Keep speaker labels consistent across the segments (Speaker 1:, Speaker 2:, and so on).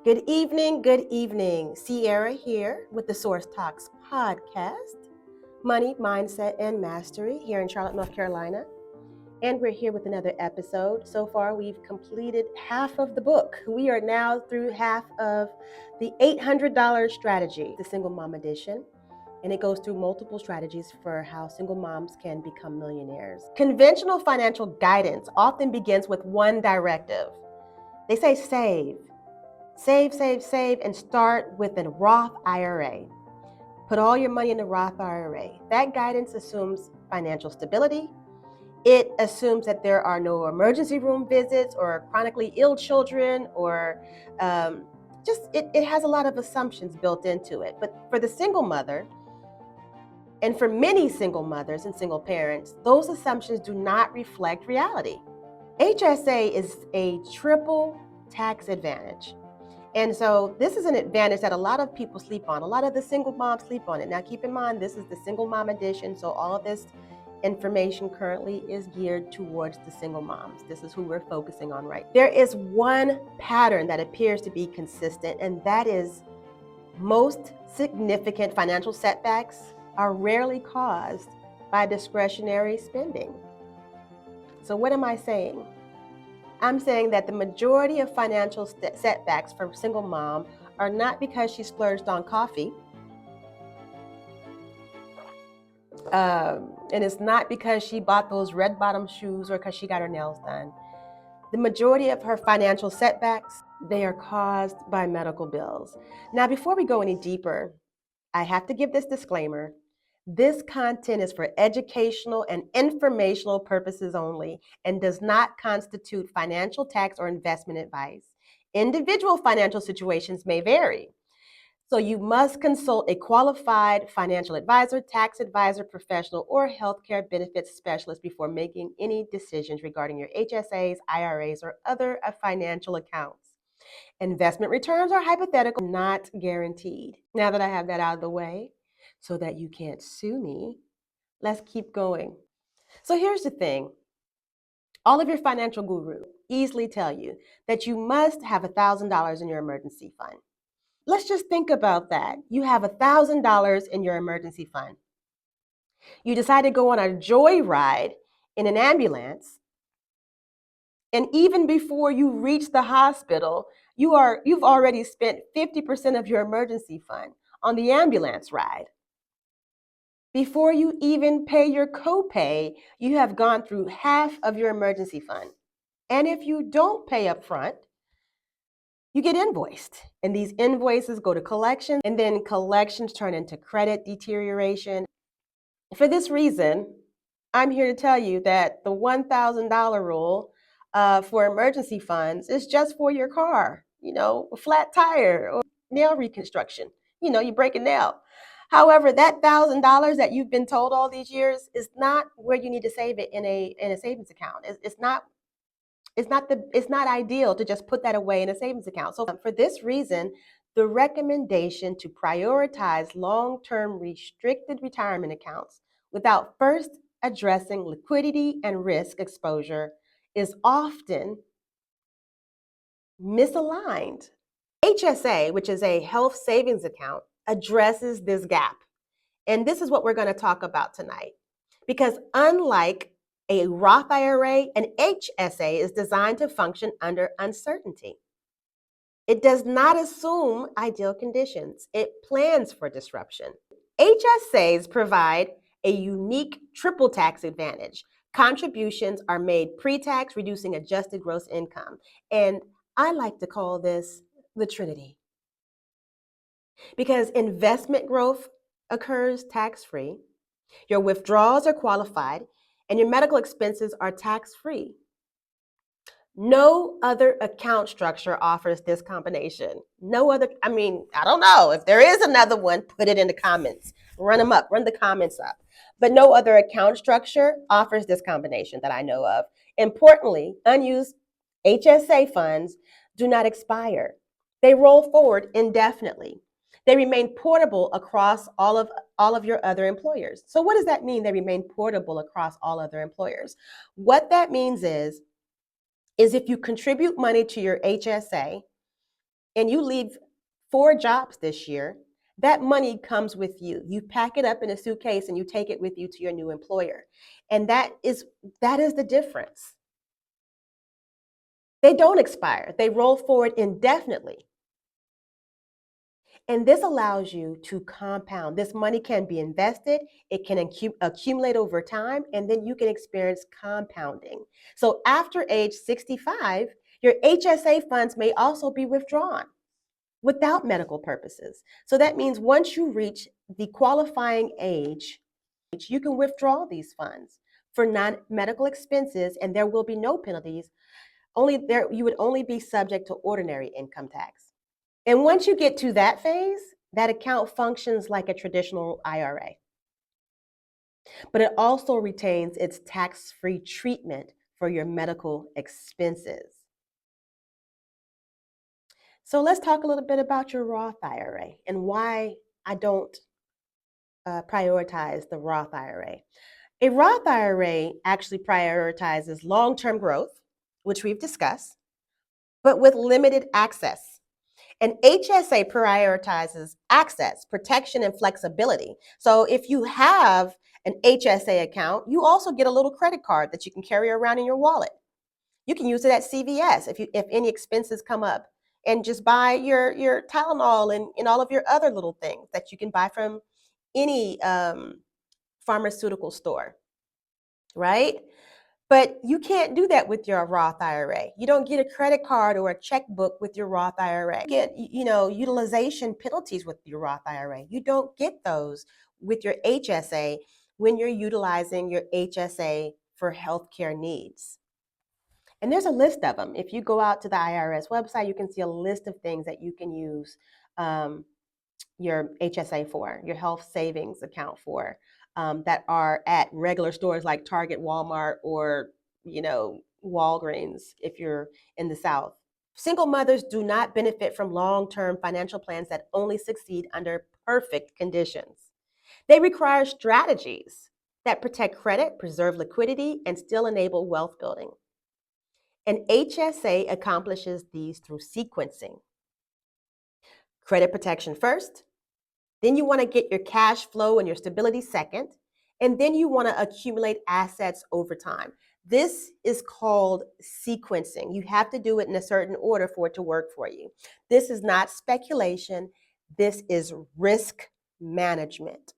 Speaker 1: Good evening. Sierra here with the Source Talks podcast, Money, Mindset, and Mastery here in Charlotte, North Carolina. And we're here with another episode. So far, we've completed half of the book. We are now through half of the $800 strategy, the single mom edition. And it goes through multiple strategies for how single moms can become millionaires. Conventional financial guidance often begins with one directive. They say save. Save, and start with a Roth IRA. Put all your money in the Roth IRA. That guidance assumes financial stability. It assumes that there are no emergency room visits or chronically ill children, or it has a lot of assumptions built into it. But for the single mother, and for many single mothers and single parents, those assumptions do not reflect reality. HSA is a triple tax advantage. And so this is an advantage that a lot of people sleep on. A lot of the single moms sleep on it. Now keep in mind, this is the single mom edition. So all of this information currently is geared towards the single moms. This is who we're focusing on right now. There is one pattern that appears to be consistent, and that is most significant financial setbacks are rarely caused by discretionary spending. So what am I saying? I'm saying that the majority of financial setbacks for a single mom are not because she splurged on coffee. And it's not because she bought those red bottom shoes or because she got her nails done. The majority of her financial setbacks, they are caused by medical bills. Now, before we go any deeper, I have to give this disclaimer. This content is for educational and informational purposes only and does not constitute financial, tax, or investment advice. Individual financial situations may vary. So you must consult a qualified financial advisor, tax advisor, professional, or healthcare benefits specialist before making any decisions regarding your HSAs, IRAs, or other financial accounts. Investment returns are hypothetical, not guaranteed. Now that I have that out of the way, so that you can't sue me, let's keep going. So here's the thing. All of your financial gurus easily tell you that you must have $1,000 in your emergency fund. Let's just think about that. You have $1,000 in your emergency fund. You decide to go on a joyride in an ambulance, and even before you reach the hospital, you've already spent 50% of your emergency fund on the ambulance ride. Before you even pay your copay, you have gone through half of your emergency fund. And if you don't pay up front, you get invoiced. And these invoices go to collections, and then collections turn into credit deterioration. For this reason, I'm here to tell you that the $1,000 rule for emergency funds is just for your car, a flat tire or nail reconstruction. You break a nail. However, that $1,000 that you've been told all these years is not where you need to save it in a savings account. It's not ideal to just put that away in a savings account. So for this reason, the recommendation to prioritize long-term restricted retirement accounts without first addressing liquidity and risk exposure is often misaligned. HSA, which is a health savings account, addresses this gap. And this is what we're going to talk about tonight. Because unlike a Roth IRA, an HSA is designed to function under uncertainty. It does not assume ideal conditions. It plans for disruption. HSAs provide a unique triple tax advantage. Contributions are made pre-tax, reducing adjusted gross income. And I like to call this the Trinity. Because investment growth occurs tax-free, your withdrawals are qualified, and your medical expenses are tax-free. No other account structure offers this combination. I don't know. If there is another one, put it in the comments. Run the comments up. But no other account structure offers this combination that I know of. Importantly, unused HSA funds do not expire. They roll forward indefinitely. They remain portable across all of your other employers. So what does that mean, they remain portable across all other employers? What that means is if you contribute money to your HSA and you leave 4 jobs this year, that money comes with you. You pack it up in a suitcase and you take it with you to your new employer. And that is the difference. They don't expire. They roll forward indefinitely. And this allows you to compound. This money can be invested, it can accumulate over time, and then you can experience compounding. So after age 65, your HSA funds may also be withdrawn without medical purposes. So that means once you reach the qualifying age, you can withdraw these funds for non-medical expenses, and there will be no penalties. You would only be subject to ordinary income tax. And once you get to that phase, that account functions like a traditional IRA, but it also retains its tax-free treatment for your medical expenses. So let's talk a little bit about your Roth IRA and why I don't prioritize the Roth IRA. A Roth IRA actually prioritizes long-term growth, which we've discussed, but with limited access. An HSA prioritizes access, protection, and flexibility. So if you have an HSA account, you also get a little credit card that you can carry around in your wallet. You can use it at CVS if any expenses come up, and just buy your Tylenol and all of your other little things that you can buy from any pharmaceutical store, right? But you can't do that with your Roth IRA. You don't get a credit card or a checkbook with your Roth IRA. You get, utilization penalties with your Roth IRA. You don't get those with your HSA when you're utilizing your HSA for healthcare needs. And there's a list of them. If you go out to the IRS website, you can see a list of things that you can use your HSA for, your health savings account for, that are at regular stores like Target, Walmart, or Walgreens if you're in the South. Single mothers do not benefit from long-term financial plans that only succeed under perfect conditions. They require strategies that protect credit, preserve liquidity, and still enable wealth building. An HSA accomplishes these through sequencing. Credit protection first, then you want to get your cash flow and your stability second, and then you want to accumulate assets over time. This is called sequencing. You have to do it in a certain order for it to work for you. This is not speculation. This is risk management.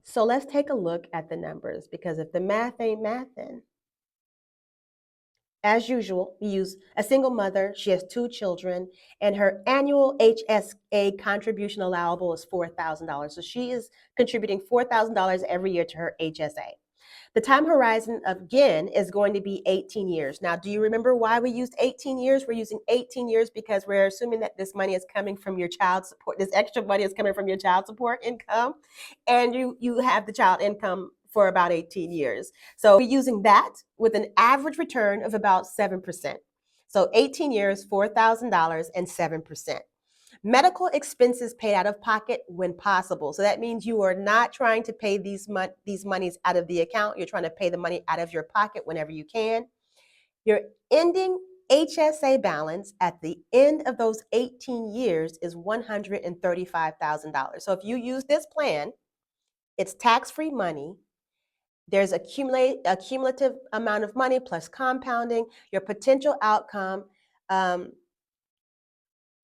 Speaker 1: So let's take a look at the numbers, because if the math ain't mathin', as usual, we use a single mother. She has 2 children, and her annual HSA contribution allowable is $4,000. So she is contributing $4,000 every year to her HSA. The time horizon, again, is going to be 18 years. Now, do you remember why we used 18 years? We're using 18 years because we're assuming that this money is coming from your child support. This extra money is coming from your child support income, and you have the child income for about 18 years. So we're using that with an average return of about 7%. So 18 years, $4,000, and 7%. Medical expenses paid out of pocket when possible. So that means you are not trying to pay these monies out of the account. You're trying to pay the money out of your pocket whenever you can. Your ending HSA balance at the end of those 18 years is $135,000. So if you use this plan, it's tax-free money. There's a cumulative amount of money plus compounding. Your potential outcome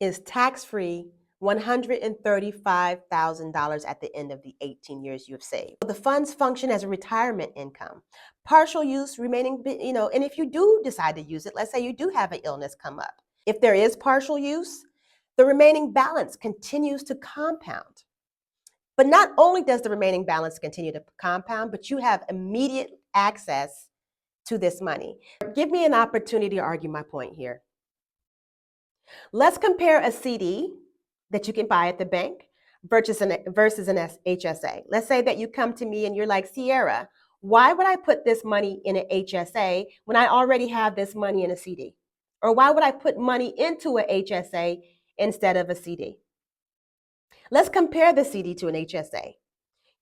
Speaker 1: is tax-free $135,000 at the end of the 18 years you have saved. The funds function as a retirement income. Partial use remaining, and if you do decide to use it, let's say you do have an illness come up. If there is partial use, the remaining balance continues to compound. But not only does the remaining balance continue to compound, but you have immediate access to this money. Give me an opportunity to argue my point here. Let's compare a CD that you can buy at the bank versus an HSA. Let's say that you come to me and you're like, Sierra, why would I put this money in an HSA when I already have this money in a CD? Or why would I put money into an HSA instead of a CD? Let's compare the CD to an HSA.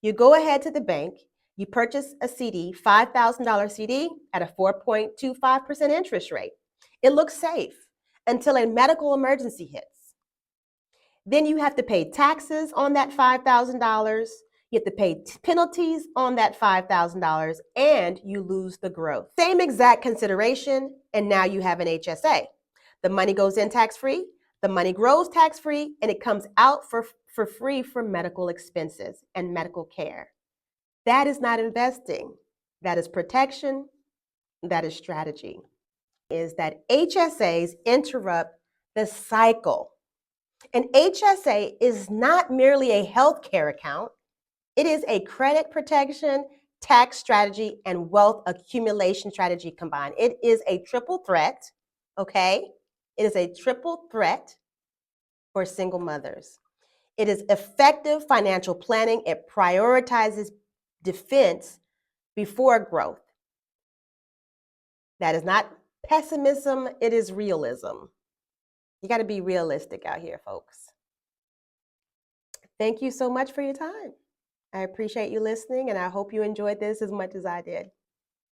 Speaker 1: You go ahead to the bank, you purchase a CD, $5,000 CD at a 4.25% interest rate. It looks safe. until a medical emergency hits. Then you have to pay taxes on that $5,000. You have to pay penalties on that $5,000, and you lose the growth. Same exact consideration, and now you have an HSA. The money goes in tax-free, the money grows tax-free, and it comes out for free for medical expenses and medical care. That is not investing. That is protection. That is strategy. Is that HSAs interrupt the cycle. An HSA is not merely a healthcare account. It is a credit protection, tax strategy, and wealth accumulation strategy combined. It is a triple threat, okay? It is a triple threat for single mothers. It is effective financial planning. It prioritizes defense before growth. That is not pessimism, it is realism. You got to be realistic out here, folks. Thank you so much for your time. I appreciate you listening, and I hope you enjoyed this as much as I did.